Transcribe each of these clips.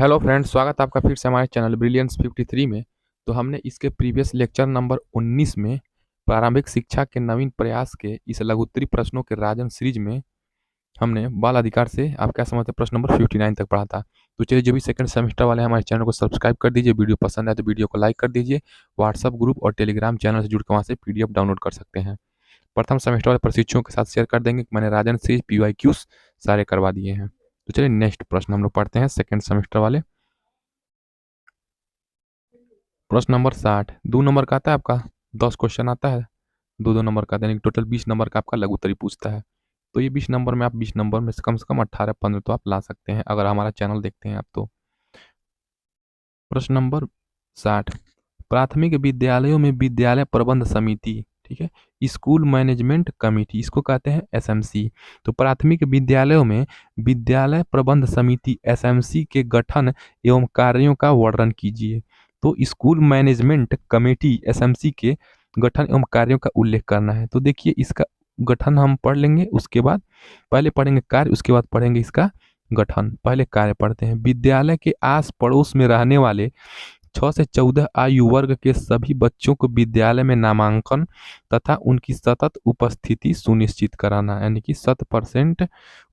Hello friends, स्वागत है आपका फिर से हमारे चैनल ब्रिलियंस 53 में। तो हमने इसके प्रीवियस लेक्चर नंबर 19 में प्रारंभिक शिक्षा के नवीन प्रयास के इस लघुत्तरी प्रश्नों के राजन सीरीज में हमने बाल अधिकार से आप क्या समझते हैं प्रश्न नंबर 59 तक पढ़ा था। तो चलिए, जो भी सेकंड सेमेस्टर वाले हैं हमारे चैनल को सब्सक्राइब कर दीजिए। वीडियो पसंद आए तो वीडियो को लाइक कर दीजिए। व्हाट्सअप ग्रुप और टेलीग्राम चैनल से जुड़ कर वहाँ से PDF डाउनलोड कर सकते हैं। प्रथम सेमेस्टर वाले प्रशिक्षुओं के साथ शेयर कर देंगे कि मैंने राजन सीरीज PYQs सारे करवा दिए हैं। तो चलिए नेक्स्ट प्रश्न हम लोग पढ़ते हैं सेकंड सेमेस्टर वाले। प्रश्न नंबर 60 दो नंबर का आता है आपका। 10 क्वेश्चन आता है, दो दो नंबर का आता है, यानी टोटल 20 नंबर का आपका लघु उत्तरी पूछता है। तो ये 20 नंबर में आप 20 नंबर में से कम 18-15 तो आप ला सकते हैं अगर हमारा चैनल देखते हैं आप तो। प्रश्न नंबर 60, प्राथमिक विद्यालयों में विद्यालय प्रबंध समिति, ठीक है, स्कूल मैनेजमेंट कमेटी, इसको कहते हैं SMC। तो प्राथमिक विद्यालयों में विद्यालय प्रबंध समिति SMC के गठन एवं कार्यों का वर्णन कीजिए। तो स्कूल मैनेजमेंट कमेटी SMC के गठन एवं कार्यों का उल्लेख करना है। तो देखिए, इसका गठन हम पढ़ लेंगे, उसके बाद पहले पढ़ेंगे कार्य, उसके बाद पढ़ेंगे इसका गठन। पहले कार्य पढ़ते हैं। विद्यालय के आस पड़ोस में रहने वाले 6 से 14 आयु वर्ग के सभी बच्चों को विद्यालय में नामांकन तथा उनकी सतत उपस्थिति सुनिश्चित कराना, यानी कि 100%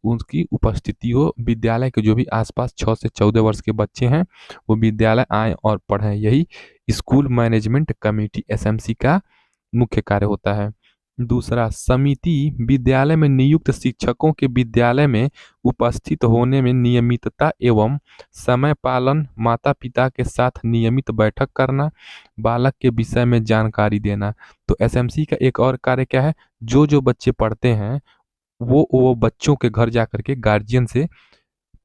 उनकी उपस्थिति हो। विद्यालय के जो भी आसपास 6 से 14 वर्ष के बच्चे हैं वो विद्यालय आए और पढ़ें। यही स्कूल मैनेजमेंट कमेटी SMC का मुख्य कार्य होता है। दूसरा, समिति विद्यालय में नियुक्त शिक्षकों के विद्यालय में उपस्थित होने में नियमितता एवं समय पालन, माता पिता के साथ नियमित बैठक करना, बालक के विषय में जानकारी देना। तो SMC का एक और कार्य क्या है, जो बच्चे पढ़ते हैं वो बच्चों के घर जा करके गार्जियन से,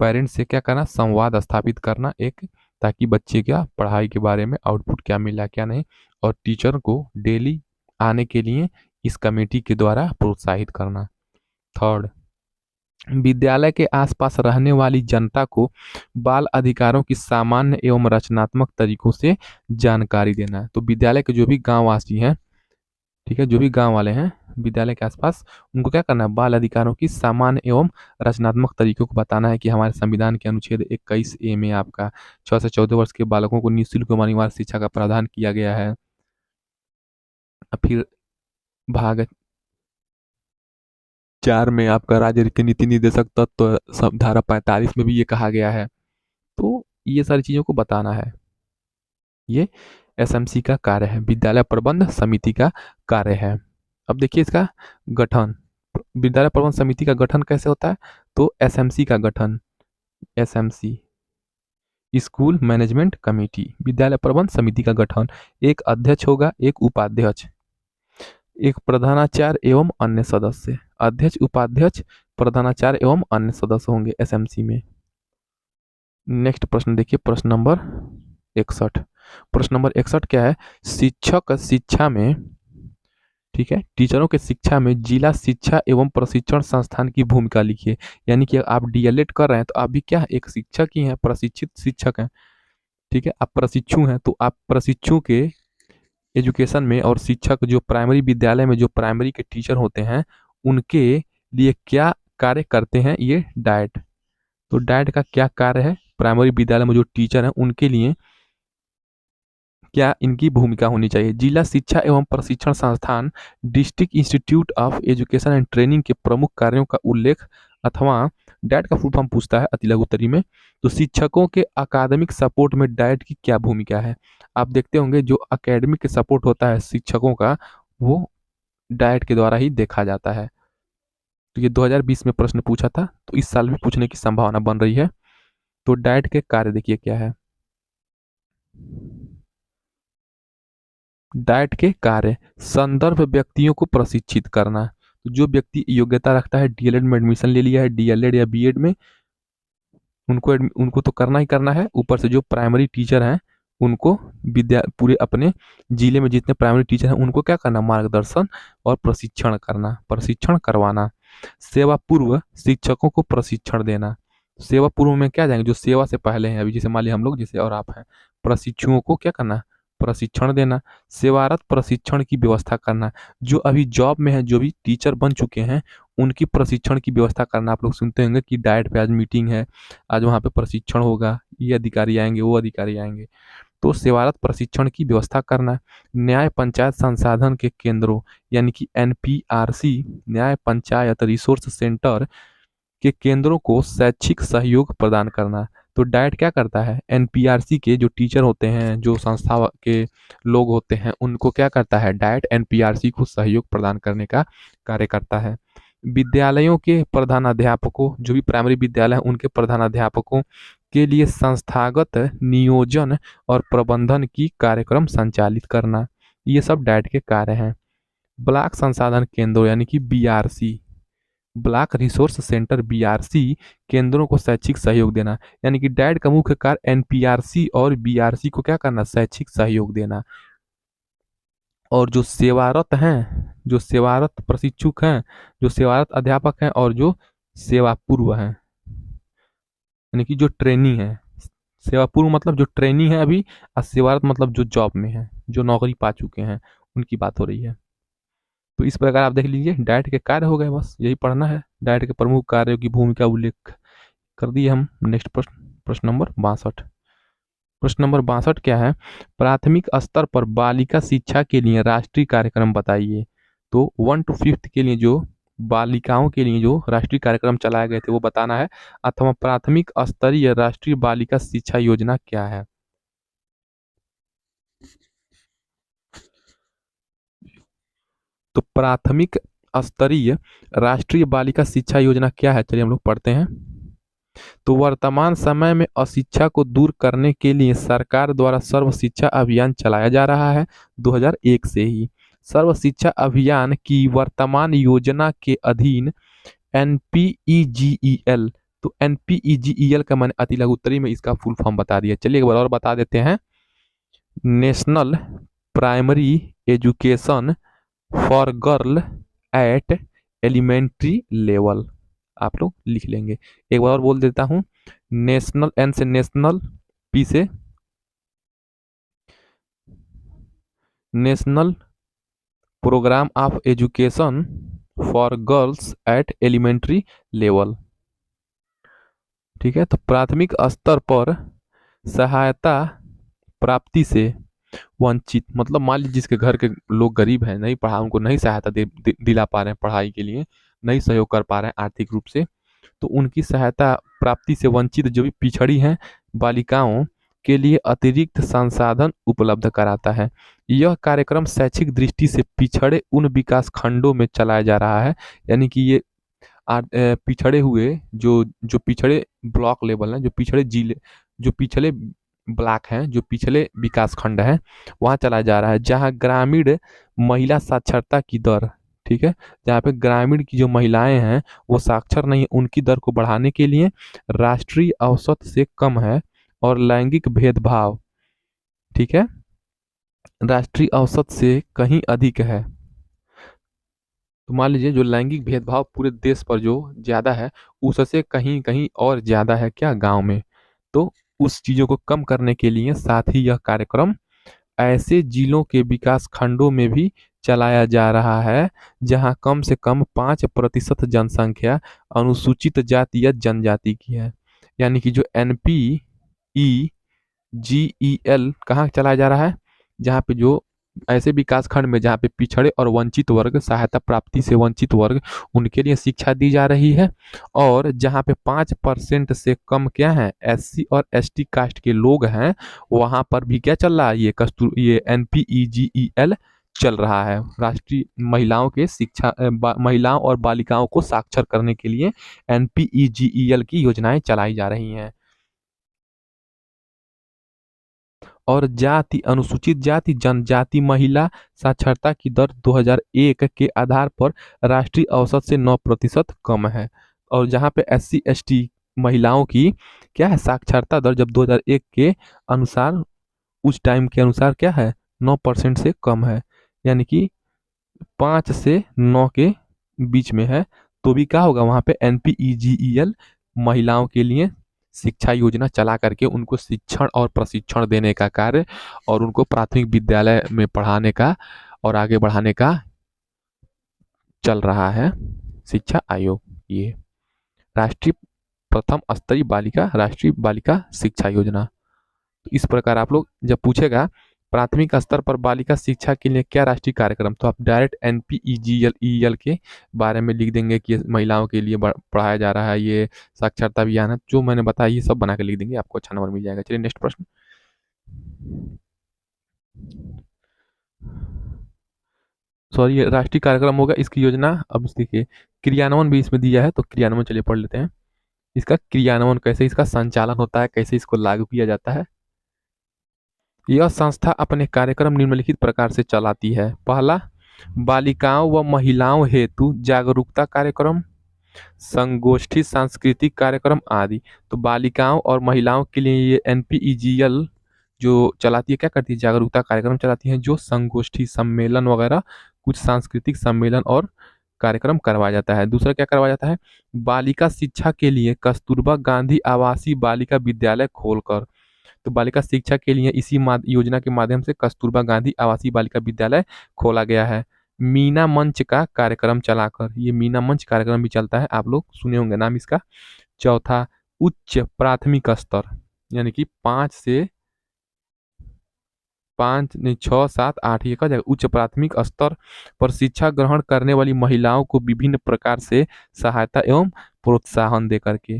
पेरेंट्स से क्या करना, संवाद स्थापित करना एक, ताकि बच्चे क्या पढ़ाई के बारे में आउटपुट क्या मिला क्या नहीं, और टीचर को डेली आने के लिए इस कमेटी के द्वारा प्रोत्साहित करना। थर्ड, विद्यालय के आसपास रहने वाली जनता को बाल अधिकारों की सामान्य एवं रचनात्मक तरीकों से जानकारी देना है। तो विद्यालय के जो भी गांव वासी हैं, ठीक है, जो भी गांव वाले हैं विद्यालय के आसपास, उनको क्या करना है, बाल अधिकारों की सामान्य एवं रचनात्मक तरीकों को बताना है कि हमारे संविधान के अनुच्छेद 21A में आपका 6 से 14 वर्ष के बालकों को निःशुल्क एवं अनिवार्य शिक्षा का प्रावधान किया गया है। फिर भाग 4 में आपका राज्य के नीति निर्देशक तत्व धारा 45 में भी ये कहा गया है। तो ये सारी चीज़ों को बताना है। ये SMC का कार्य है, विद्यालय प्रबंध समिति का कार्य है। अब देखिए इसका गठन, विद्यालय प्रबंध समिति का गठन कैसे होता है। तो SMC का गठन, SMC स्कूल मैनेजमेंट कमेटी, विद्यालय प्रबंध समिति का गठन, एक अध्यक्ष होगा, एक उपाध्यक्ष, एक प्रधानाचार्य एवं अन्य सदस्य। अध्यक्ष, उपाध्यक्ष, प्रधानाचार्य एवं अन्य सदस्य होंगे SMC में। नेक्स्ट प्रश्न देखिए, प्रश्न नंबर 61। प्रश्न नंबर 61 क्या है, शिक्षक शिक्षा में, ठीक है, टीचरों के शिक्षा में जिला शिक्षा एवं प्रशिक्षण संस्थान की भूमिका लिखिए। यानी कि आप DLED कर रहे हैं तो आप भी क्या एक शिक्षक ही हैं, प्रशिक्षित शिक्षक हैं, ठीक है, आप प्रशिक्षु हैं। तो आप प्रशिक्षु के एजुकेशन में और शिक्षक जो प्राइमरी विद्यालय में जो प्राइमरी के टीचर होते हैं उनके लिए क्या कार्य करते हैं, ये डाइट। तो डाइट का क्या कार्य है, प्राइमरी विद्यालय में जो टीचर हैं उनके लिए क्या इनकी भूमिका होनी चाहिए। जिला शिक्षा एवं प्रशिक्षण संस्थान district institute of education and training के प्रमुख कार्यों का उल्लेख अथवा डाइट का फुल फॉर्म पूछता है अति लघु उत्तरी में। तो शिक्षकों के अकादमिक सपोर्ट में डाइट की क्या भूमिका है। आप देखते होंगे जो अकेडमिक सपोर्ट होता है शिक्षकों का वो डाइट के द्वारा ही देखा जाता है। तो ये 2020 में प्रश्न पूछा था, तो इस साल भी पूछने की संभावना बन रही है। तो डाइट के कार्य देखिए क्या है, डाइट के कार्य, संदर्भ व्यक्तियों को प्रशिक्षित करना। तो जो व्यक्ति योग्यता रखता है, DLED में एडमिशन ले लिया है, DLED या BEd में, उनको तो करना ही करना है। ऊपर से जो प्राइमरी टीचर हैं उनको पूरे अपने जिले में जितने प्राइमरी टीचर हैं उनको क्या करना, मार्गदर्शन और प्रशिक्षण करना, प्रशिक्षण करवाना। सेवा पूर्व शिक्षकों को प्रशिक्षण देना। सेवा पूर्व में क्या जाएंगे, जो सेवा से पहले हैं, अभी जैसे मान लिया हम लोग जैसे और आप हैं, प्रशिक्षुओं को क्या करना, प्रशिक्षण देना, सेवारत प्रशिक्षण की व्यवस्था करना, जो अभी जॉब में है, जो भी टीचर बन चुके हैं, उनकी प्रशिक्षण की व्यवस्था करना। आप लोग सुनते होंगे कि डाइट पे आज मीटिंग है, आज वहाँ पे प्रशिक्षण होगा, ये अधिकारी आएंगे, वो अधिकारी आएंगे। तो सेवारत प्रशिक्षण की व्यवस्था करना, न्याय पंचायत संसाधन के केंद्रों यानी कि एनपीआरसी, न्याय पंचायत रिसोर्स सेंटर के केंद्रों को शैक्षिक सहयोग प्रदान करना। तो डाइट क्या करता है, एनपीआरसी के जो टीचर होते हैं, जो संस्था के लोग होते हैं, उनको क्या करता है, डाइट एनपीआरसी को सहयोग प्रदान करने का कार्य करता है। विद्यालयों के प्रधानाध्यापकों, जो भी प्राइमरी विद्यालय हैं उनके प्रधानाध्यापकों के लिए संस्थागत नियोजन और प्रबंधन की कार्यक्रम संचालित करना, ये सब डाइट के कार्य हैं। ब्लॉक संसाधन केंद्रों यानी कि BRC, block resource centre BRC केंद्रों को शैक्षिक सहयोग देना, यानी कि डाइट का मुख्य कार्य एनपीआरसी और बीआरसी को क्या करना, शैक्षिक सहयोग देना। और जो सेवारत हैं, जो सेवारत प्रशिक्षुक हैं, जो सेवारत अध्यापक हैं और जो सेवा पूर्व हैं, यानी कि जो ट्रेनी है, सेवा पूर्व मतलब जो ट्रेनी है अभी, और सेवारत मतलब जो जॉब में है, जो नौकरी पा चुके हैं, उनकी बात हो रही है। तो इस प्रकार आप देख लीजिए, डाइट के कार्य हो गए, बस यही पढ़ना है। डाइट के प्रमुख कार्यों की भूमिका उल्लेख कर दिए हम। नेक्स्ट प्रश्न, प्रश्न नंबर 62। प्रश्न नंबर 62 क्या है, प्राथमिक स्तर पर बालिका शिक्षा के लिए राष्ट्रीय कार्यक्रम बताइए। तो 1 to 5 के लिए जो बालिकाओं के लिए जो राष्ट्रीय कार्यक्रम चलाए गए थे वो बताना है, अथवा प्राथमिक स्तरीय राष्ट्रीय बालिका शिक्षा योजना क्या है। तो प्राथमिक स्तरीय राष्ट्रीय बालिका शिक्षा योजना क्या है, चलिए हम लोग पढ़ते हैं। तो वर्तमान समय में अशिक्षा को दूर करने के लिए सरकार द्वारा सर्व शिक्षा अभियान चलाया जा रहा है 2001 से ही। सर्व शिक्षा अभियान की वर्तमान योजना के अधीन एनपीईजीईएल, तो एनपीईजीईएल का मैंने अति लघु उत्तरी में इसका फुल फॉर्म बता दिया, चलिए एक बार और बता देते हैं। National primary education for girl at elementary level, आप लोग लिख लेंगे। एक बार और बोल देता हूँ, नेशनल, एन से नेशनल, पी से national programme of education for girls at elementary level. ठीक है, तो प्राथमिक स्तर पर सहायता प्राप्ति से वंचित, मतलब मान लीजिए जिसके घर के लोग गरीब हैं, नहीं पढ़ा, उनको नहीं सहायता दिला पा रहे हैं पढ़ाई के लिए, नहीं सहयोग कर पा रहे हैं आर्थिक रूप से, तो उनकी सहायता प्राप्ति से वंचित जो भी पिछड़ी हैं बालिकाओं के लिए अतिरिक्त संसाधन उपलब्ध कराता है। यह कार्यक्रम शैक्षिक दृष्टि से पिछड़े उन विकास खंडों में चलाया जा रहा है, यानी कि ये पिछड़े हुए जो जो पिछड़े ब्लॉक लेवल हैं, जो पिछड़े जिले, जो पिछले ब्लॉक हैं, जो पिछले विकास खंड हैं, वहाँ चलाया जा रहा है जहाँ ग्रामीण महिला साक्षरता की दर, ठीक है, जहाँ पे ग्रामीण की जो महिलाएं हैं वो साक्षर नहीं है, उनकी दर को बढ़ाने के लिए राष्ट्रीय औसत से कम है, और लैंगिक भेदभाव, ठीक है, राष्ट्रीय औसत से कहीं अधिक है। तो मान लीजिए जो लैंगिक भेदभाव पूरे देश पर जो ज़्यादा है, उससे कहीं कहीं और ज़्यादा है क्या, गांव में। तो उस चीज़ों को कम करने के लिए साथ ही यह कार्यक्रम ऐसे जिलों के विकास खंडों में भी चलाया जा रहा है जहां कम से कम 5% जनसंख्या अनुसूचित जाति या जनजाति की है। यानी कि जो एनपीईजीईएल कहाँ चलाया जा रहा है, जहाँ पे जो ऐसे विकास खंड में जहाँ पे पिछड़े और वंचित वर्ग, सहायता प्राप्ति से वंचित वर्ग, उनके लिए शिक्षा दी जा रही है, और जहाँ पे 5% से कम क्या है, एससी और एसटी कास्ट के लोग हैं, वहाँ पर भी क्या चल रहा है, ये एनपीईजीईएल चल रहा है। राष्ट्रीय महिलाओं के शिक्षा महिलाओं और बालिकाओं को साक्षर करने के लिए एनपीईजीईएल की योजनाएं चलाई जा रही हैं। और जाति, अनुसूचित जाति जनजाति महिला साक्षरता की दर 2001 के आधार पर राष्ट्रीय औसत से 9% कम है। और जहाँ पे एससी एसटी महिलाओं की क्या है, साक्षरता दर जब 2001 के अनुसार, उस टाइम के अनुसार क्या है, 9% से कम है, यानी कि 5 से 9 के बीच में है, तो भी क्या होगा, वहाँ पे एनपीईजीईएल महिलाओं के लिए शिक्षा योजना चला करके उनको शिक्षण और प्रशिक्षण देने का कार्य और उनको प्राथमिक विद्यालय में पढ़ाने का और आगे बढ़ाने का चल रहा है शिक्षा आयोग। ये राष्ट्रीय प्रथम स्तरीय बालिका राष्ट्रीय बालिका शिक्षा योजना। तो इस प्रकार आप लोग जब पूछेगा प्राथमिक स्तर पर बालिका शिक्षा के लिए क्या राष्ट्रीय कार्यक्रम, तो आप डायरेक्ट NPEGL के बारे में लिख देंगे कि महिलाओं के लिए पढ़ाया जा रहा है, ये साक्षरता अभियान है, जो मैंने बताया ये सब बना के लिख देंगे, आपको अच्छा नंबर मिल जाएगा। चलिए नेक्स्ट प्रश्न। सॉरी, ये राष्ट्रीय कार्यक्रम होगा, इसकी योजना अब देखिए क्रियान्वयन भी इसमें दिया है, तो क्रियान्वयन चलिए पढ़ लेते हैं। इसका क्रियान्वयन कैसे, इसका संचालन होता है, कैसे इसको लागू किया जाता है। यह संस्था अपने कार्यक्रम निम्नलिखित प्रकार से चलाती है। पहला, बालिकाओं व महिलाओं हेतु जागरूकता कार्यक्रम, संगोष्ठी, सांस्कृतिक कार्यक्रम आदि। तो बालिकाओं और महिलाओं के लिए ये NPEGL जो चलाती है, क्या करती है, जागरूकता कार्यक्रम चलाती है, जो संगोष्ठी, सम्मेलन वगैरह, कुछ सांस्कृतिक सम्मेलन और कार्यक्रम करवाया जाता है। दूसरा क्या करवाया जाता है, बालिका शिक्षा के लिए कस्तूरबा गांधी आवासीय बालिका विद्यालय खोलकर। तो बालिका शिक्षा के लिए इसी योजना के माध्यम से कस्तूरबा गांधी आवासीय बालिका विद्यालय खोला गया है। मीना मंच का कार्यक्रम चलाकर, ये मीना मंच कार्यक्रम भी चलता है, आप लोग सुने होंगे नाम इसका। चौथा, उच्च प्राथमिक स्तर, यानी कि 6, 7, 8 ये का जाएगा, उच्च प्राथमिक स्तर पर शिक्षा ग्रहण करने वाली महिलाओं को विभिन्न प्रकार से सहायता एवं प्रोत्साहन दे करके।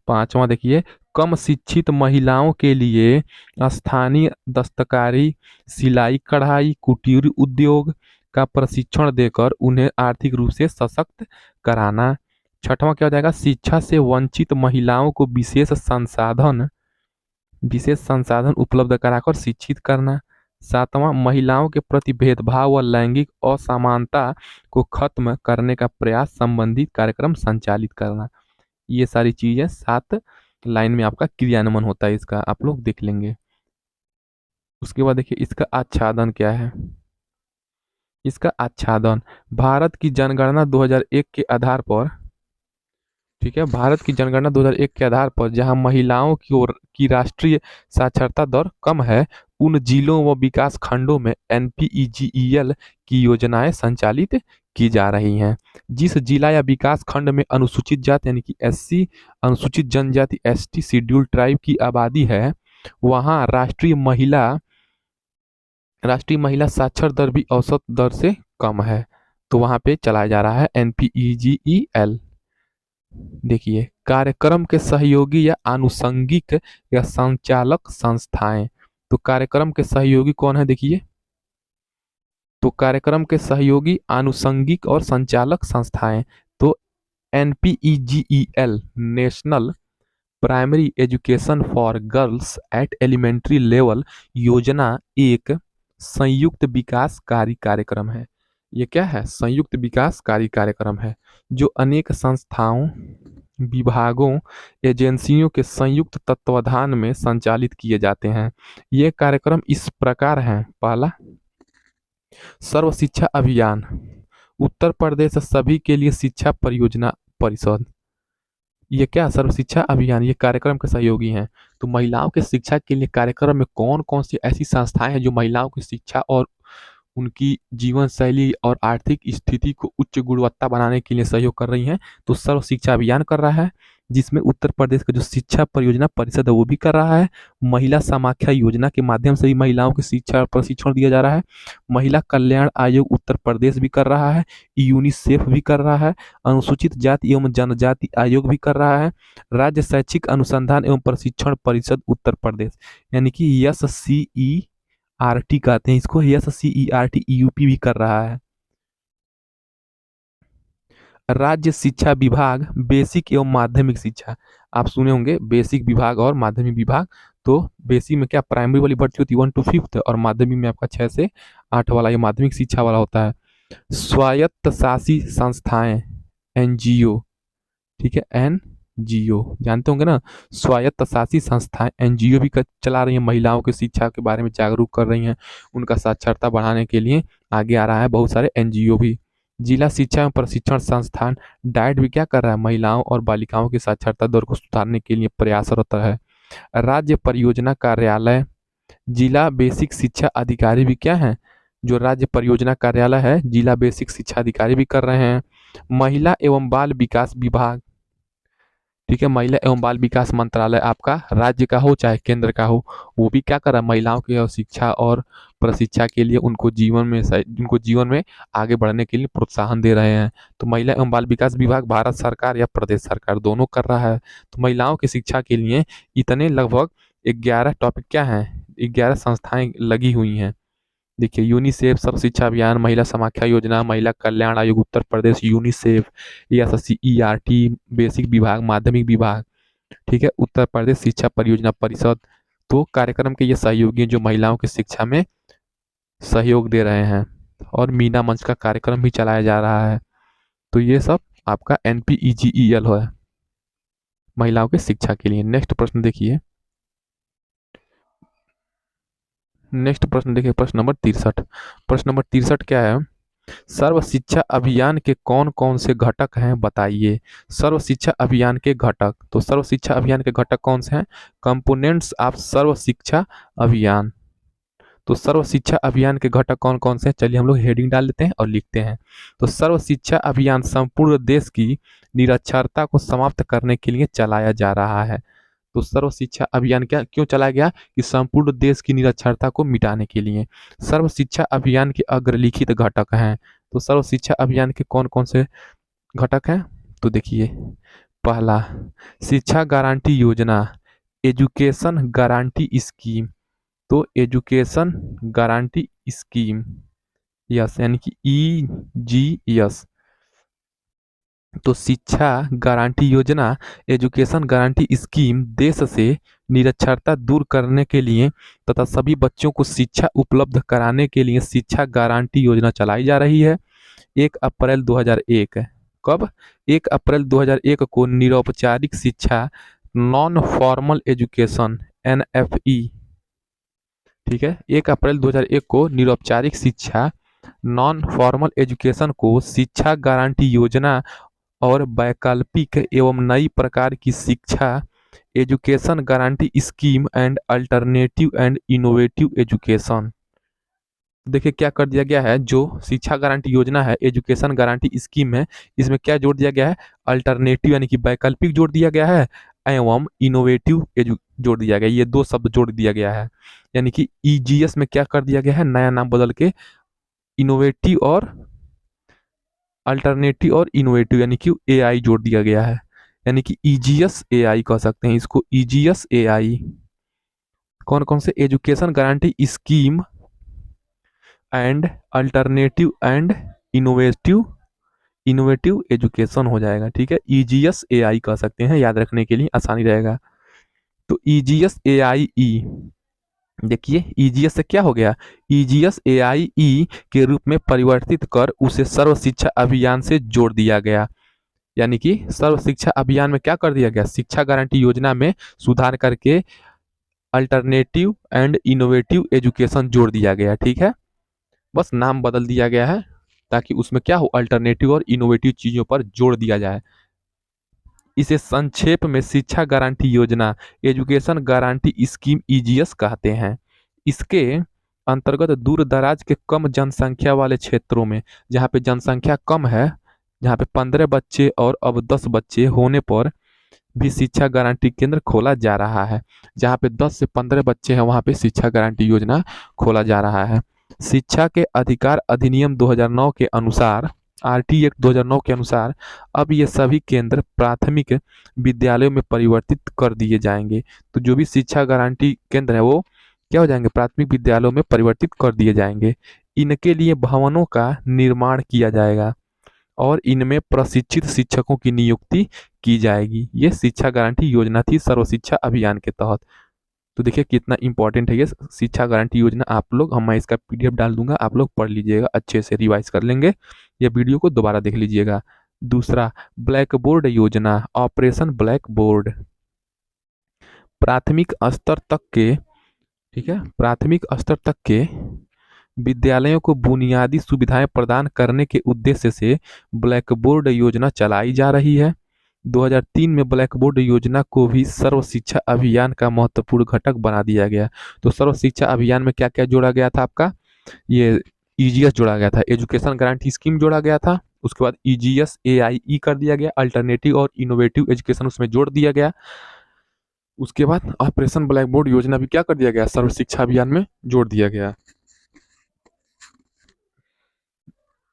पांचवा देखिए, कम शिक्षित महिलाओं के लिए स्थानीय दस्तकारी, सिलाई कढ़ाई, कुटीर उद्योग का प्रशिक्षण देकर उन्हें आर्थिक रूप से सशक्त कराना। छठवां क्या हो जाएगा, शिक्षा से वंचित महिलाओं को विशेष संसाधन उपलब्ध कराकर शिक्षित करना। सातवां, महिलाओं के प्रति भेदभाव व लैंगिक असमानता को खत्म करने का प्रयास संबंधित कार्यक्रम संचालित करना। ये सारी चीजें 7 लाइन में आपका क्रियान्वयन होता है, इसका आप लोग देख लेंगे। उसके बाद देखिए इसका आच्छादन क्या है। इसका आच्छादन भारत की जनगणना 2001 के आधार पर, ठीक है, भारत की जनगणना 2001 के आधार पर जहां महिलाओं की राष्ट्रीय साक्षरता दर कम है, उन जिलों व विकास खंडों में NPEGL की योजनाएं संचालित की जा रही हैं। जिस जिला या विकास खंड में अनुसूचित जाति यानी कि SC, अनुसूचित जनजाति ST, शेड्यूल ट्राइब की आबादी है, वहां राष्ट्रीय महिला साक्षर दर भी औसत दर से कम है, तो वहां पे चलाया जा रहा है NPEGL। देखिए, कार्यक्रम के सहयोगी या आनुषंगिक या संचालक संस्थाएं। तो कार्यक्रम के सहयोगी कौन है, देखिए, तो कार्यक्रम के सहयोगी, आनुषंगिक और संचालक संस्थाएं। तो NPEGL, national primary education for girls at elementary level योजना एक संयुक्त विकासकारी कार्यक्रम है। ये क्या है, संयुक्त विकासकारी कार्यक्रम है, जो अनेक संस्थाओं, विभागों, एजेंसियों के संयुक्त तत्वाधान में संचालित किए जाते हैं। ये कार्यक्रम इस प्रकार हैं। पहला, सर्व शिक्षा अभियान, उत्तर प्रदेश सभी के लिए शिक्षा परियोजना परिषद। ये क्या, सर्व शिक्षा अभियान, ये कार्यक्रम के सहयोगी हैं। तो महिलाओं के शिक्षा के लिए कार्यक्रम में कौन कौन सी ऐसी संस्थाएं हैं जो महिलाओं की शिक्षा और उनकी जीवन शैली और आर्थिक स्थिति को उच्च गुणवत्ता बनाने के लिए सहयोग कर रही हैं। तो सर्व शिक्षा अभियान कर रहा है, जिसमें उत्तर प्रदेश का जो शिक्षा परियोजना परिषद है वो भी कर रहा है। महिला समाख्या योजना के माध्यम से भी महिलाओं की शिक्षा और प्रशिक्षण दिया जा रहा है। महिला कल्याण आयोग उत्तर प्रदेश भी कर रहा है, यूनिसेफ भी कर रहा है, अनुसूचित जाति एवं जनजाति आयोग भी कर रहा है, राज्य शैक्षिक अनुसंधान एवं प्रशिक्षण परिषद उत्तर प्रदेश यानी कि SCERT कहते हैं इसको, SCERT यूपी भी कर रहा है। राज्य शिक्षा विभाग, बेसिक एवं माध्यमिक शिक्षा, आप सुने होंगे बेसिक विभाग और माध्यमिक विभाग। तो बेसिक में क्या प्राइमरी वाली भर्ती होती है 1 to 5 और माध्यमिक में आपका 6 से 8 वाला ये माध्यमिक शिक्षा वाला होता है। स्वायत्त शासी संस्थाएं, NGO, ठीक है, NGO जानते होंगे ना, स्वायत्त शासी संस्थाएं NGO भी चला रही हैं, महिलाओं की शिक्षा के बारे में जागरूक कर रही हैं, उनका साक्षरता बढ़ाने के लिए आगे आ रहा है बहुत सारे NGO भी। जिला शिक्षा एवं प्रशिक्षण संस्थान डाइट भी क्या कर रहा है, महिलाओं और बालिकाओं की साक्षरता दर को सुधारने के लिए प्रयासरत है। राज्य परियोजना कार्यालय, जिला बेसिक शिक्षा अधिकारी भी क्या है, जो राज्य परियोजना कार्यालय है जिला बेसिक शिक्षा अधिकारी भी कर रहे हैं। महिला एवं बाल विकास विभाग, ठीक है, महिला एवं बाल विकास मंत्रालय आपका राज्य का हो चाहे केंद्र का हो, वो भी क्या कर रहा है, महिलाओं की शिक्षा और प्रशिक्षा के लिए उनको जीवन में आगे बढ़ने के लिए प्रोत्साहन दे रहे हैं। तो महिला एवं बाल विकास विभाग भारत सरकार या प्रदेश सरकार दोनों कर रहा है। तो महिलाओं की शिक्षा के लिए इतने लगभग 11 टॉपिक क्या हैं, 11 संस्थाएं लगी हुई हैं। देखिए, यूनिसेफ सर्व शिक्षा अभियान, महिला समाख्या योजना, महिला कल्याण आयोग Uttar Pradesh, UNICEF, SSC, ERT, basic विभाग, माध्यमिक विभाग, ठीक है, उत्तर प्रदेश शिक्षा परियोजना परिषद। तो कार्यक्रम के ये सहयोगी हैं जो महिलाओं की शिक्षा में सहयोग दे रहे हैं, और मीना मंच का कार्यक्रम भी चलाया जा रहा है। तो ये सब आपका NPEGEL है महिलाओं की शिक्षा के लिए। नेक्स्ट प्रश्न देखिए, प्रश्न नंबर 63। प्रश्न नंबर 63 क्या है, सर्व शिक्षा अभियान के कौन कौन से घटक हैं बताइए। सर्व शिक्षा अभियान के घटक, तो सर्व शिक्षा अभियान के घटक कौन से हैं, कंपोनेंट्स ऑफ सर्व शिक्षा अभियान। तो सर्व शिक्षा अभियान के घटक कौन कौन से हैं, चलिए हम लोग हेडिंग डाल लेते हैं और लिखते हैं। तो सर्व शिक्षा अभियान संपूर्ण देश की निरक्षरता को समाप्त करने के लिए चलाया जा रहा है। तो सर्व शिक्षा अभियान क्या क्यों चलाया गया, कि संपूर्ण देश की निरक्षरता को मिटाने के लिए। सर्व शिक्षा अभियान के अग्रलिखित घटक हैं। तो सर्व शिक्षा अभियान के कौन कौन से घटक हैं, तो देखिए, पहला शिक्षा गारंटी योजना, एजुकेशन गारंटी स्कीम। तो एजुकेशन गारंटी स्कीम, यस, यानी कि EGS। तो शिक्षा गारंटी योजना, एजुकेशन गारंटी स्कीम देश से निरक्षरता दूर करने के लिए तथा सभी बच्चों को शिक्षा उपलब्ध कराने के लिए शिक्षा गारंटी योजना चलाई जा रही है। 1 अप्रैल 2001, कब, 1 अप्रैल 2001 को निरौपचारिक शिक्षा, नॉन फॉर्मल एजुकेशन, NFE, ठीक है, 1 अप्रैल 2001 को निरौपचारिक शिक्षा, नॉन फॉर्मल एजुकेशन को शिक्षा गारंटी योजना और वैकल्पिक एवं नई प्रकार की शिक्षा, education guarantee scheme and alternative and innovative education. देखिए क्या कर दिया गया है, जो शिक्षा गारंटी योजना है, एजुकेशन गारंटी स्कीम है, इसमें क्या जोड़ दिया गया है, अल्टरनेटिव यानी कि वैकल्पिक जोड़ दिया गया है, एवं इनोवेटिव जोड़ दिया गया, ये दो शब्द जोड़ दिया गया है। यानी कि EGS में क्या कर दिया गया है, नया नाम बदल के इनोवेटिव और अल्टरनेटिव और इनोवेटिव यानी कि AI जोड़ दिया गया है। यानी कि EGS AI कह सकते हैं इसको, EGS AI। कौन कौन से, education guarantee scheme and alternative and innovative, innovative education हो जाएगा, ठीक है, EGS AI कह सकते हैं, याद रखने के लिए आसानी रहेगा। तो EGS AIE, देखिए EGS से क्या हो गया, EGS AIE के रूप में परिवर्तित कर उसे सर्व शिक्षा अभियान से जोड़ दिया गया। यानी कि सर्व शिक्षा अभियान में क्या कर दिया गया, शिक्षा गारंटी योजना में सुधार करके अल्टरनेटिव एंड इनोवेटिव एजुकेशन जोड़ दिया गया, ठीक है, बस नाम बदल दिया गया है ताकि उसमें क्या हो, अल्टरनेटिव और इनोवेटिव चीज़ों पर जोड़ दिया जाए। इसे संक्षेप में शिक्षा गारंटी योजना, एजुकेशन गारंटी स्कीम EGS कहते हैं। इसके अंतर्गत दूर दराज के कम जनसंख्या वाले क्षेत्रों में, जहाँ पे जनसंख्या कम है, जहाँ पे 15 बच्चे और अब 10 बच्चे होने पर भी शिक्षा गारंटी केंद्र खोला जा रहा है। जहाँ पे 10 से 15 बच्चे हैं वहाँ पे शिक्षा गारंटी योजना खोला जा रहा है। शिक्षा के अधिकार अधिनियम 2009 के अनुसार, RT एक्ट 2009 के अनुसार अब ये सभी केंद्र प्राथमिक विद्यालयों में परिवर्तित कर दिए जाएंगे। तो जो भी शिक्षा गारंटी केंद्र है वो क्या हो जाएंगे, प्राथमिक विद्यालयों में परिवर्तित कर दिए जाएंगे। इनके लिए भवनों का निर्माण किया जाएगा और इनमें प्रशिक्षित शिक्षकों की नियुक्ति की जाएगी। ये शिक्षा गारंटी योजना थी सर्व शिक्षा अभियान के तहत। तो देखिए कितना इंपॉर्टेंट है ये शिक्षा गारंटी योजना। आप लोग, मैं इसका PDF डाल दूंगा, आप लोग पढ़ लीजिएगा, अच्छे से रिवाइज कर लेंगे, ये वीडियो को दोबारा देख लीजिएगा। दूसरा, ब्लैक बोर्ड योजना, ऑपरेशन ब्लैक बोर्ड, प्राथमिक स्तर तक के, ठीक है, प्राथमिक स्तर तक के विद्यालयों को बुनियादी सुविधाएं प्रदान करने के उद्देश्य से ब्लैक बोर्ड योजना चलाई जा रही है। 2003 में ब्लैक बोर्ड योजना को भी सर्व शिक्षा अभियान का महत्वपूर्ण घटक बना दिया गया। तो सर्व शिक्षा अभियान में क्या क्या जोड़ा गया था आपका, ये ईजीएस जोड़ा गया था, एजुकेशन गारंटी स्कीम जोड़ा गया था। उसके बाद ईजीएस एआईई कर दिया गया, अल्टरनेटिव और इनोवेटिव एजुकेशन उसमें जोड़ दिया गया। उसके बाद ऑपरेशन ब्लैक बोर्ड योजना भी क्या कर दिया गया, सर्व शिक्षा अभियान में जोड़ दिया गया।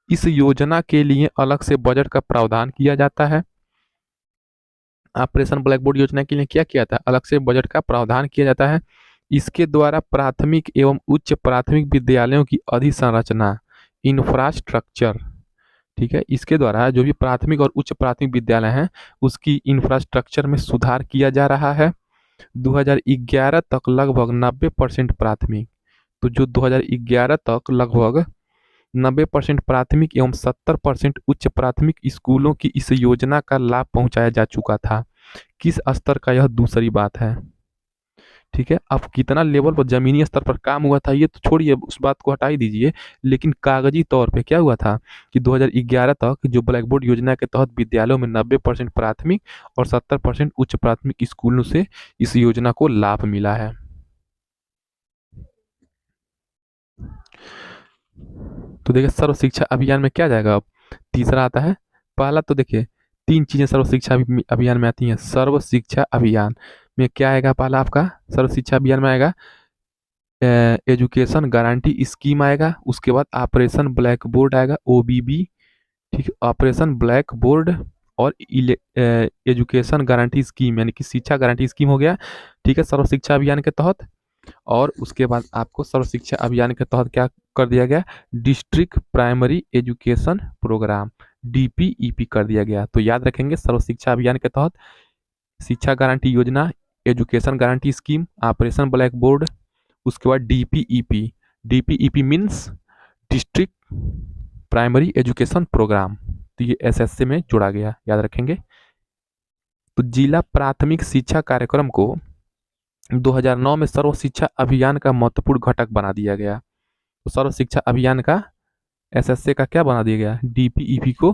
इस योजना के लिए अलग से बजट का प्रावधान किया जाता है। ऑपरेशन ब्लैक बोर्ड योजना के लिए क्या किया था, अलग से बजट का प्रावधान किया जाता है। इसके द्वारा प्राथमिक एवं उच्च प्राथमिक विद्यालयों की अधिसंरचना, इंफ्रास्ट्रक्चर, ठीक है, इसके द्वारा जो भी प्राथमिक और उच्च प्राथमिक विद्यालय हैं उसकी इंफ्रास्ट्रक्चर में सुधार किया जा रहा है। 2011 तक लगभग 90% प्राथमिक, तो जो 2011 तक लगभग 90% प्राथमिक एवं 70% उच्च प्राथमिक स्कूलों की इस योजना का लाभ पहुंचाया जा चुका था। किस स्तर का, यह दूसरी बात है। ठीक है, अब कितना लेवल पर जमीनी स्तर पर काम हुआ था ये तो छोड़िए, उस बात को हटा ही दीजिए, लेकिन कागजी तौर पे क्या हुआ था कि 2011 तक जो ब्लैक बोर्ड योजना के तहत विद्यालयों में 90% प्राथमिक और 70% उच्च प्राथमिक स्कूलों से इस योजना को लाभ मिला है। तो देखिए सर्व शिक्षा अभियान में क्या जाएगा, अब तीसरा आता है। पहला तो देखिए तीन चीजें सर्व शिक्षा अभियान में आती हैं। सर्व शिक्षा अभियान में क्या आएगा, पहला आपका सर्व शिक्षा अभियान में आएगा एजुकेशन गारंटी स्कीम आएगा। उसके बाद ऑपरेशन ब्लैक बोर्ड आएगा, ओबीबी, ठीक है, ऑपरेशन ब्लैक बोर्ड और एजुकेशन गारंटी स्कीम यानी कि शिक्षा गारंटी स्कीम हो गया, ठीक है, सर्व शिक्षा अभियान के तहत। और उसके बाद आपको सर्व शिक्षा अभियान के तहत क्या कर दिया गया, district primary education programme, DPEP कर दिया गया। तो याद रखेंगे सर्व शिक्षा अभियान के तहत शिक्षा गारंटी योजना, education guarantee scheme, operation black board, उसके बाद DPEP. DPEP means district primary education programme, तो ये एसएससी में जोड़ा गया, याद रखेंगे। तो जिला प्राथमिक शिक्षा कार्यक्रम को 2009 में सर्व शिक्षा अभियान का महत्वपूर्ण घटक बना दिया गया। तो सर्व शिक्षा अभियान का एसएससी का क्या बना दिया गया, डीपीईपी को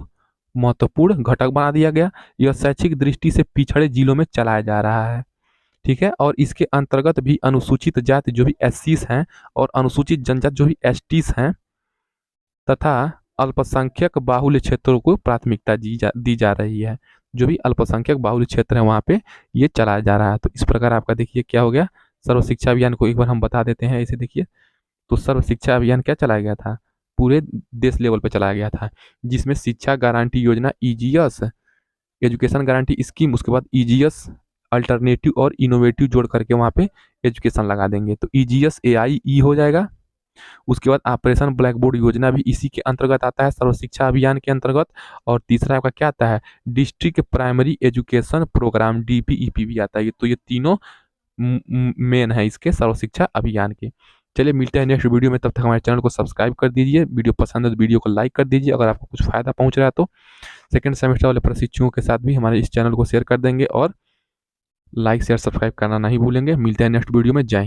महत्वपूर्ण घटक बना दिया गया। यह शैक्षिक दृष्टि से पिछड़े जिलों में चलाया जा रहा है, ठीक है, और इसके अंतर्गत भी अनुसूचित जाति जो भी एससीस हैं और अनुसूचित जनजाति जो भी एसटीस हैं तथा अल्पसंख्यक बाहुल्य क्षेत्रों को प्राथमिकता दी जा रही है। जो भी अल्पसंख्यक बाहुल्य क्षेत्र है वहाँ पे ये चलाया जा रहा है। तो इस प्रकार आपका देखिए क्या हो गया, सर्व शिक्षा अभियान को एक बार हम बता देते हैं इसे देखिए। तो सर्व शिक्षा अभियान क्या चलाया गया था, पूरे देश लेवल पे चलाया गया था, जिसमें शिक्षा गारंटी योजना ईजीएस, एजुकेशन गारंटी स्कीम, उसके बाद ईजीएस अल्टरनेटिव और इनोवेटिव जोड़ करके वहाँ पे एजुकेशन लगा देंगे। तो ईजीएस एआईई हो जाएगा। उसके बाद ऑपरेशन ब्लैक बोर्ड योजना भी इसी के अंतर्गत आता है, सर्व शिक्षा अभियान के अंतर्गत। और तीसरा आपका क्या आता है, district primary education programme, DPEP भी आता है। तो ये तीनों मेन है इसके सर्व शिक्षा अभियान के। चलिए मिलते हैं नेक्स्ट वीडियो में, तब तक हमारे चैनल को सब्सक्राइब कर दीजिए, वीडियो पसंद है तो वीडियो को लाइक कर दीजिए। अगर आपको कुछ फायदा पहुंच रहा है तो सेकंड सेमेस्टर वाले प्रशिक्षुओं के साथ भी हमारे इस चैनल को शेयर कर देंगे और लाइक शेयर सब्सक्राइब करना नहीं भूलेंगे। मिलते हैं नेक्स्ट वीडियो में, जय हिंद।